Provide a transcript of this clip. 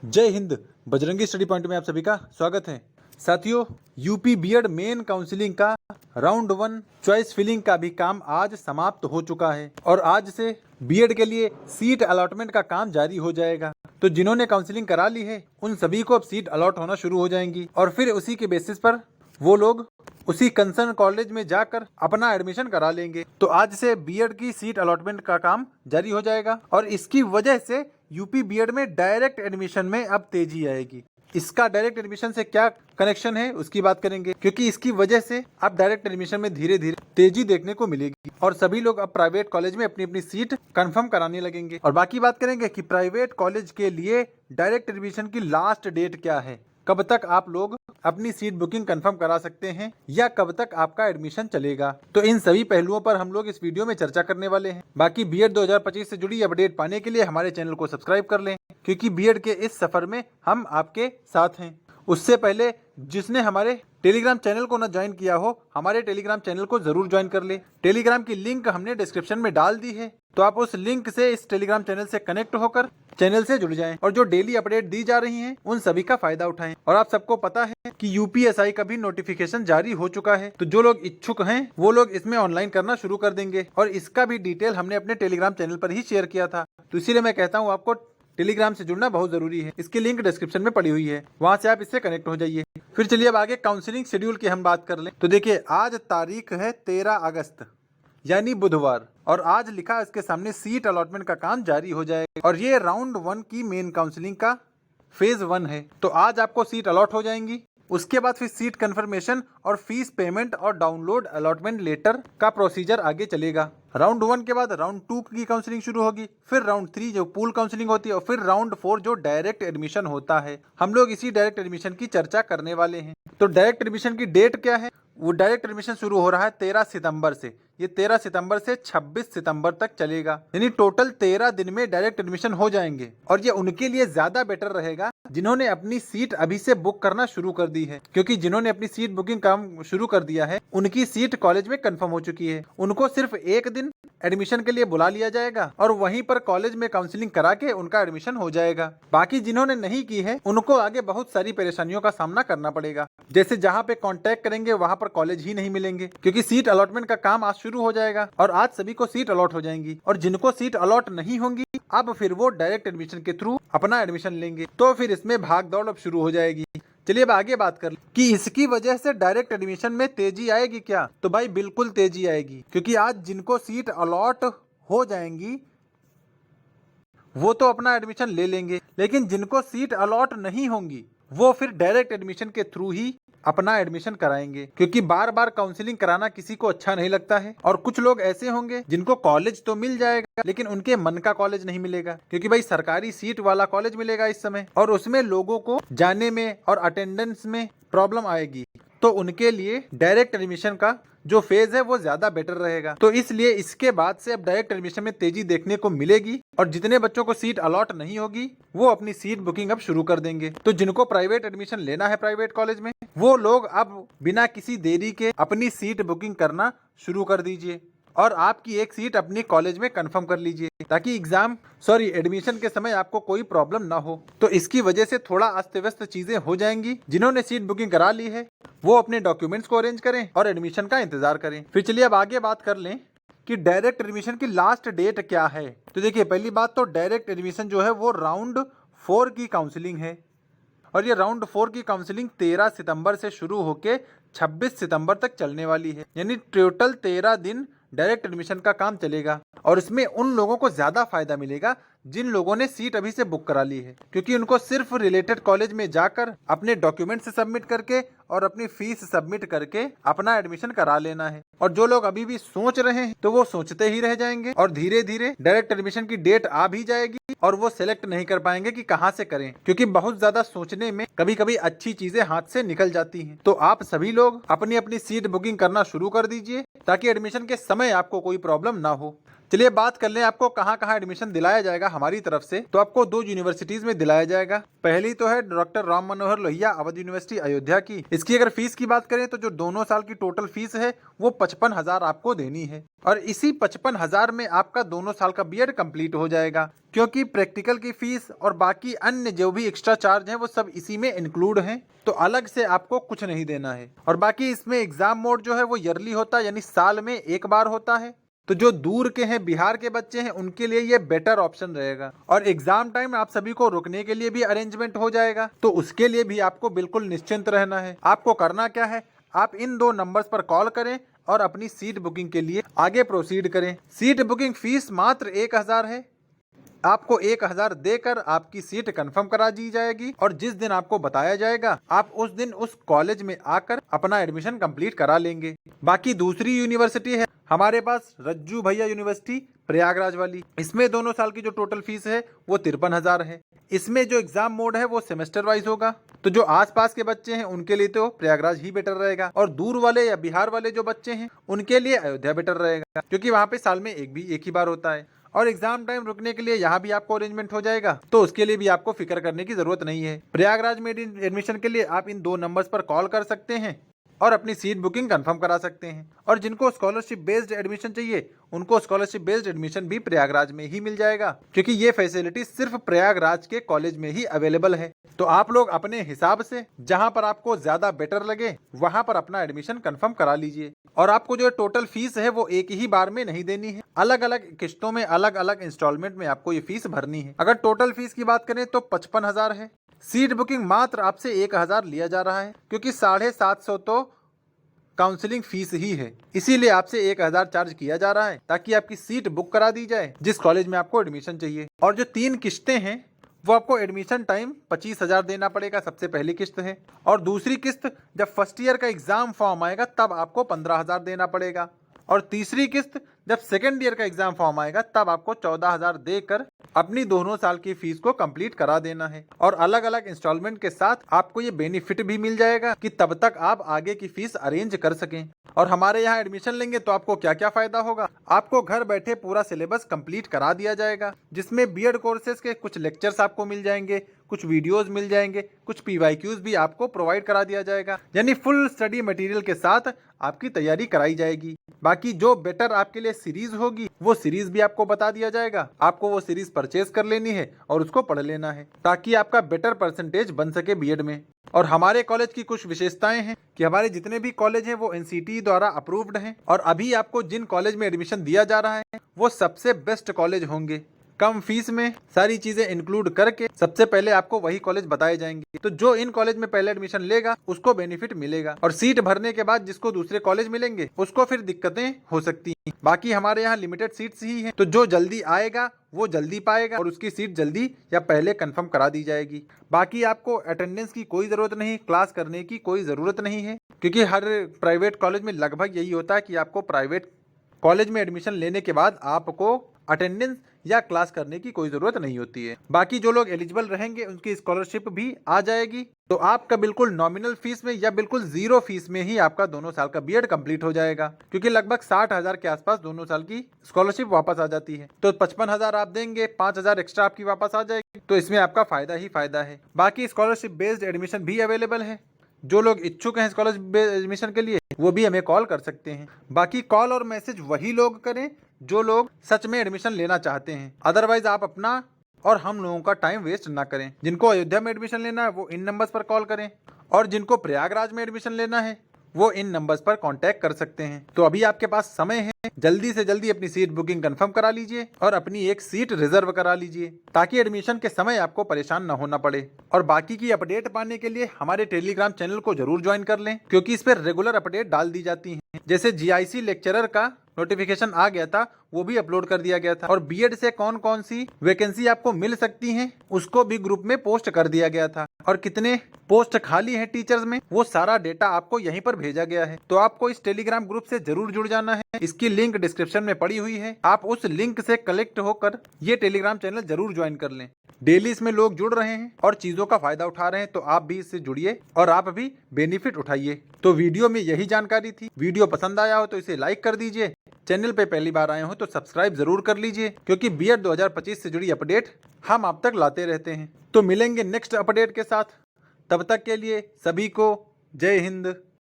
जय Hind. Bajrangi study point में आप सभी का स्वागत है। साथियों, यूपी बीएड मेन काउंसलिंग का राउंड 1 चॉइस फिलिंग का भी काम आज समाप्त हो चुका है और आज से बीएड के लिए सीट अलॉटमेंट का काम जारी हो जाएगा। तो जिन्होंने काउंसलिंग करा ली है उन सभी को अब सीट अलॉट होना शुरू हो जाएंगी और फिर उसी के बेसिस पर वो लोग उसी कंसर्न कॉलेज में जाकर अपना एडमिशन करा लेंगे। तो आज से बीएड की सीट अलॉटमेंट का काम जारी हो जाएगा और इसकी वजह से यूपी बीएड में डायरेक्ट एडमिशन में अब तेजी आएगी। इसका डायरेक्ट एडमिशन से क्या कनेक्शन है उसकी बात करेंगे, क्योंकि इसकी वजह से अब डायरेक्ट एडमिशन में धीरे धीरे तेजी देखने को मिलेगी और सभी लोग अब प्राइवेट कॉलेज में अपनी अपनी सीट कंफर्म कराने लगेंगे। और बाकी बात करेंगे कि प्राइवेट कॉलेज के लिए डायरेक्ट एडमिशन की लास्ट डेट क्या है, कब तक आप लोग अपनी सीट बुकिंग कंफर्म करा सकते हैं या कब तक आपका एडमिशन चलेगा। तो इन सभी पहलुओं पर हम लोग इस वीडियो में चर्चा करने वाले हैं। बाकी बीएड 2025 से जुड़ी अपडेट पाने के लिए हमारे चैनल को सब्सक्राइब कर लें, क्योंकि बीएड के इस सफर में हम आपके साथ हैं। उससे पहले जिसने हमारे टेलीग्राम चैनल को न ज्वाइन किया हो, हमारे टेलीग्राम चैनल को जरूर ज्वाइन कर ले। टेलीग्राम की लिंक हमने डिस्क्रिप्शन में डाल दी है, तो आप उस लिंक से इस टेलीग्राम चैनल से कनेक्ट होकर चैनल से जुड़ जाएं और जो डेली अपडेट दी जा रही हैं उन सभी का फायदा उठाएं। और आप सबको पता है कि यूपीएसआई का भी नोटिफिकेशन जारी हो चुका है, तो जो लोग इच्छुक हैं वो लोग इसमें ऑनलाइन करना शुरू कर देंगे और इसका भी डिटेल हमने अपने टेलीग्राम चैनल पर ही शेयर किया था। तो इसीलिए मैं कहता हूँ आपको टेलीग्राम से जुड़ना बहुत जरूरी है। इसकी लिंक डिस्क्रिप्शन में पड़ी हुई है, वहां से आप इससे कनेक्ट हो जाइए। फिर चलिए अब आगे काउंसलिंग शेड्यूल की हम बात कर लें। तो देखिए, आज तारीख है 13 अगस्त यानी बुधवार और आज लिखा है इसके सामने सीट अलॉटमेंट का काम जारी हो जाएगा और ये राउंड 1 की मेन काउंसलिंग का फेज 1 है। तो आज आपको सीट अलॉट हो जाएंगी। उसके बाद फिर सीट कंफर्मेशन और फीस पेमेंट और डाउनलोड अलॉटमेंट लेटर का प्रोसीजर आगे चलेगा। राउंड 1 के बाद राउंड 2 की काउंसलिंग शुरू होगी, फिर राउंड 3 जो पूल काउंसलिंग होती है और फिर राउंड 4 जो डायरेक्ट एडमिशन होता है। हम लोग इसी डायरेक्ट एडमिशन की चर्चा करने वाले हैं। तो डायरेक्ट एडमिशन की डेट क्या है? वो डायरेक्ट एडमिशन शुरू हो रहा है 13 सितंबर से। ये 13 सितंबर से 26 सितंबर तक चलेगा, यानी टोटल 13 दिन में डायरेक्ट एडमिशन हो जाएंगे। और ये उनके लिए ज्यादा बेटर रहेगा जिन्होंने अपनी सीट अभी से बुक करना शुरू कर दी है, क्योंकि जिन्होंने अपनी सीट बुकिंग काम शुरू कर दिया है उनकी सीट कॉलेज में कंफर्म हो चुकी है। उनको सिर्फ एक दिन एडमिशन के लिए बुला लिया जाएगा और वहीं पर कॉलेज में काउंसलिंग करा के उनका एडमिशन हो जाएगा। बाकी जिन्होंने नहीं की है उनको आगे बहुत सारी परेशानियों का सामना करना पड़ेगा, जैसे जहाँ पे कांटेक्ट करेंगे वहाँ पर कॉलेज ही नहीं मिलेंगे, क्योंकि सीट अलॉटमेंट का काम आज शुरू हो जाएगा और आज सभी को सीट अलॉट हो जाएंगी। और जिनको सीट अलॉट नहीं होंगी अब फिर वो डायरेक्ट एडमिशन के थ्रू अपना एडमिशन लेंगे, तो फिर इसमें भाग दौड़ अब शुरू हो जाएगी। चलिए अब आगे बात कर कि इसकी वजह से डायरेक्ट एडमिशन में तेजी आएगी क्या? तो भाई बिल्कुल तेजी आएगी, क्योंकि आज जिनको सीट अलॉट हो जाएंगी वो तो अपना एडमिशन ले लेंगे, लेकिन जिनको सीट अलॉट नहीं होंगी वो फिर डायरेक्ट एडमिशन के थ्रू ही अपना एडमिशन कराएंगे, क्योंकि बार बार काउंसलिंग कराना किसी को अच्छा नहीं लगता है। और कुछ लोग ऐसे होंगे जिनको कॉलेज तो मिल जाएगा लेकिन उनके मन का कॉलेज नहीं मिलेगा, क्योंकि भाई सरकारी सीट वाला कॉलेज मिलेगा इस समय और उसमें लोगों को जाने में और अटेंडेंस में प्रॉब्लम आएगी। तो उनके लिए डायरेक्ट एडमिशन का जो फेज है वो ज्यादा बेटर रहेगा। तो इसलिए इसके बाद से अब डायरेक्ट एडमिशन में तेजी देखने को मिलेगी और जितने बच्चों को सीट अलॉट नहीं होगी वो अपनी सीट बुकिंग अब शुरू कर देंगे। तो जिनको प्राइवेट एडमिशन लेना है प्राइवेट कॉलेज में वो लोग अब बिना किसी देरी के अपनी सीट बुकिंग करना शुरू कर दीजिए और आपकी एक सीट अपनी कॉलेज में कंफर्म कर लीजिए, ताकि एडमिशन के समय आपको कोई प्रॉब्लम ना हो। तो इसकी वजह से थोड़ा अस्त व्यस्त चीजें हो जाएंगी। जिन्होंने सीट बुकिंग करा ली है वो अपने डॉक्यूमेंट्स को अरेंज करें और एडमिशन का इंतजार करें। फिर चलिए अब आगे बात कर लें कि डायरेक्ट एडमिशन की लास्ट डेट क्या है। तो देखिए, पहली बात तो डायरेक्ट एडमिशन जो है वो राउंड 4 की काउंसलिंग है और ये राउंड 4 की काउंसलिंग 13 सितंबर से शुरू होके 26 सितंबर तक चलने वाली है, यानी टोटल 13 दिन डायरेक्ट एडमिशन का काम चलेगा। और इसमें उन लोगों को ज्यादा फायदा मिलेगा जिन लोगों ने सीट अभी से बुक करा ली है, क्योंकि उनको सिर्फ रिलेटेड कॉलेज में जाकर अपने डॉक्यूमेंट्स सबमिट करके और अपनी फीस सबमिट करके अपना एडमिशन करा लेना है। और जो लोग अभी भी सोच रहे हैं तो वो सोचते ही रह जाएंगे और धीरे धीरे डायरेक्ट एडमिशन की डेट आ भी जाएगी और वो सिलेक्ट नहीं कर पाएंगे कि कहाँ से करें, क्योंकि बहुत ज्यादा सोचने में कभी कभी अच्छी चीजें हाथ से निकल जाती हैं। तो आप सभी लोग अपनी अपनी सीट बुकिंग करना शुरू कर दीजिए ताकि एडमिशन के समय आपको कोई प्रॉब्लम ना हो। चलिए बात कर लें आपको कहाँ कहाँ एडमिशन दिलाया जाएगा हमारी तरफ से। तो आपको 2 यूनिवर्सिटीज में दिलाया जाएगा। पहली तो है डॉक्टर राम मनोहर लोहिया अवध यूनिवर्सिटी अयोध्या की। इसकी अगर फीस की बात करें तो जो दोनों साल की टोटल फीस है वो 55,000 आपको देनी है और इसी 55,000 में आपका दोनों साल का बीएड कंप्लीट हो जाएगा। क्योंकि प्रैक्टिकल की फीस और बाकी अन्य जो भी एक्स्ट्रा चार्ज हैं वो सब इसी में इंक्लूड हैं, तो अलग से आपको कुछ नहीं देना है। और बाकी इसमें एग्जाम मोड जो है वो ईयरली होता है, यानी साल में एक बार होता है। तो जो दूर के हैं, बिहार के बच्चे हैं, उनके लिए ये बेटर ऑप्शन रहेगा। और एग्जाम टाइम आप सभी को रुकने के लिए भी अरेंजमेंट हो जाएगा, तो उसके लिए भी आपको बिल्कुल निश्चिंत रहना है। आपको करना क्या है, आप इन 2 नंबर्स पर कॉल करें और अपनी सीट बुकिंग के लिए आगे प्रोसीड करें। सीट बुकिंग फीस मात्र 1000 है। आपको 1000 देकर आपकी सीट कंफर्म करा दी जाएगी और जिस दिन आपको बताया जाएगा आप उस दिन उस कॉलेज में आकर अपना एडमिशन कंप्लीट करा लेंगे। बाकी दूसरी यूनिवर्सिटी है हमारे पास, रज्जू भैया यूनिवर्सिटी प्रयागराज वाली। इसमें दोनों साल की जो टोटल फीस है वो 53,000 है। इसमें जो एग्जाम मोड है वो सेमेस्टर वाइज होगा, तो जो आसपास के बच्चे हैं उनके लिए तो प्रयागराज ही बेटर रहेगा, और दूर वाले या बिहार वाले जो बच्चे हैं उनके लिए अयोध्या बेटर रहेगा, क्योंकि वहाँ पे साल में एक ही बार होता है। और एग्जाम टाइम रुकने के लिए यहाँ भी आपको अरेंजमेंट हो जाएगा, तो उसके लिए भी आपको फिक्र करने की जरूरत नहीं है। प्रयागराज में एडमिशन के लिए आप इन 2 नंबर्स पर कॉल कर सकते हैं और अपनी सीट बुकिंग कंफर्म करा सकते हैं। और जिनको स्कॉलरशिप बेस्ड एडमिशन चाहिए उनको स्कॉलरशिप बेस्ड एडमिशन भी प्रयागराज में ही मिल जाएगा, क्योंकि ये फैसिलिटी सिर्फ प्रयागराज के कॉलेज में ही अवेलेबल है। तो आप लोग अपने हिसाब से जहां पर आपको ज्यादा बेटर लगे वहां पर अपना एडमिशन कंफर्म करा लीजिए। और आपको जो टोटल फीस है वो एक ही बार में नहीं देनी है, अलग अलग किस्तों में, अलग अलग इंस्टॉलमेंट में आपको ये फीस भरनी है। अगर टोटल फीस की बात करें तो 55,000 है। सीट बुकिंग मात्र आपसे 1000 लिया जा रहा है, क्योंकि 750 तो काउंसलिंग फीस ही है, इसीलिए आपसे 1000 चार्ज किया जा रहा है ताकि आपकी सीट बुक करा दी जाए जिस कॉलेज में आपको एडमिशन चाहिए। और जो 3 किस्तें हैं वो आपको एडमिशन टाइम 25,000 देना पड़ेगा, सबसे पहली किस्त है। और दूसरी किस्त जब फर्स्ट ईयर का एग्जाम फॉर्म आएगा तब आपको 15,000 देना पड़ेगा। और तीसरी किस्त जब सेकेंड ईयर का एग्जाम फॉर्म आएगा तब आपको 14,000 देकर अपनी दोनों साल की फीस को कंप्लीट करा देना है। और अलग अलग इंस्टॉलमेंट के साथ आपको ये बेनिफिट भी मिल जाएगा कि तब तक आप आगे की फीस अरेंज कर सकें। और हमारे यहाँ एडमिशन लेंगे तो आपको क्या क्या फायदा होगा, आपको घर बैठे पूरा सिलेबस कंप्लीट करा दिया जाएगा, जिसमें बीएड कोर्सेज के कुछ लेक्चर्स आपको मिल जाएंगे, कुछ वीडियोस मिल जाएंगे, कुछ PYQs भी आपको प्रोवाइड करा दिया जाएगा, यानी फुल स्टडी मटेरियल के साथ आपकी तैयारी कराई जाएगी। बाकी जो बेटर आपके लिए सीरीज होगी वो सीरीज भी आपको बता दिया जाएगा, आपको वो सीरीज परचेज कर लेनी है और उसको पढ़ लेना है ताकि आपका बेटर परसेंटेज बन सके बीएड में। और हमारे कॉलेज की कुछ विशेषताएं हैं कि हमारे जितने भी कॉलेज हैं वो NCT द्वारा अप्रूव्ड हैं, और अभी आपको जिन कॉलेज में एडमिशन दिया जा रहा है वो सबसे बेस्ट कॉलेज होंगे। कम फीस में सारी चीजें इंक्लूड करके सबसे पहले आपको वही कॉलेज बताए जाएंगे, तो जो इन कॉलेज में पहले एडमिशन लेगा उसको बेनिफिट मिलेगा, और सीट भरने के बाद जिसको दूसरे कॉलेज मिलेंगे उसको फिर दिक्कतें हो सकती हैं। बाकी हमारे यहाँ लिमिटेड सीट्स ही हैं, तो जो जल्दी आएगा वो जल्दी पाएगा और उसकी सीट जल्दी या पहले कंफर्म करा दी जाएगी। बाकी आपको अटेंडेंस की कोई जरूरत नहीं, क्लास करने की कोई जरूरत नहीं है, क्योंकि हर प्राइवेट कॉलेज में लगभग यही होता है कि आपको प्राइवेट कॉलेज में एडमिशन लेने के बाद आपको अटेंडेंस या क्लास करने की कोई जरूरत नहीं होती है। बाकी जो लोग एलिजिबल रहेंगे उनकी स्कॉलरशिप भी आ जाएगी, तो आपका बिल्कुल नॉमिनल फीस में या बिल्कुल 0 फीस में ही आपका दोनों साल का बीएड कंप्लीट हो जाएगा, क्योंकि लगभग 60,000 के आसपास दोनों साल की स्कॉलरशिप वापस आ जाती है। तो 55,000 आप देंगे, 5,000 एक्स्ट्रा आपकी वापस आ जाएगी, तो इसमें आपका फायदा ही फायदा है। बाकी स्कॉलरशिप बेस्ड एडमिशन भी अवेलेबल है, जो लोग इच्छुक हैं स्कॉलरशिप बेस्ड एडमिशन के लिए वो भी हमें कॉल कर सकते हैं। बाकी कॉल और मैसेज वही लोग करें जो लोग सच में एडमिशन लेना चाहते हैं, अदरवाइज आप अपना और हम लोगों का टाइम वेस्ट ना करें। जिनको अयोध्या में एडमिशन लेना है वो इन नंबर्स पर कॉल करें, और जिनको प्रयागराज में एडमिशन लेना है वो इन नंबर्स पर कांटेक्ट कर सकते हैं। तो अभी आपके पास समय है, जल्दी से जल्दी अपनी सीट बुकिंग कंफर्म करा लीजिए और अपनी एक सीट रिजर्व करा लीजिए, ताकि एडमिशन के समय आपको परेशान न होना पड़े। और बाकी की अपडेट पाने के लिए हमारे टेलीग्राम चैनल को जरूर ज्वाइन कर लें, क्योंकि इस पर रेगुलर अपडेट डाल दी जाती है। जैसे GIC लेक्चरर का नोटिफिकेशन आ गया था वो भी अपलोड कर दिया गया था, और बीएड से कौन कौन सी वैकेंसी आपको मिल सकती हैं उसको भी ग्रुप में पोस्ट कर दिया गया था, और कितने पोस्ट खाली हैं टीचर्स में वो सारा डेटा आपको यहीं पर भेजा गया है। तो आपको इस टेलीग्राम ग्रुप से जरूर जुड़ जाना है, इसकी लिंक डिस्क्रिप्शन में पड़ी हुई है, आप उस लिंक से कलेक्ट होकर ये टेलीग्राम चैनल जरूर ज्वाइन कर लें। डेली इसमें लोग जुड़ रहे हैं और चीजों का फायदा उठा रहे हैं, तो आप भी इससे जुड़िए और आप भी बेनिफिट उठाइए। तो वीडियो में यही जानकारी थी। वीडियो पसंद आया हो तो इसे लाइक कर दीजिए, चैनल पे पहली बार आए हो तो सब्सक्राइब जरूर कर लीजिए, क्योंकि बीएड 2025 से जुड़ी अपडेट हम आप तक लाते रहते हैं। तो मिलेंगे नेक्स्ट अपडेट के साथ, तब तक के लिए सभी को जय हिंद।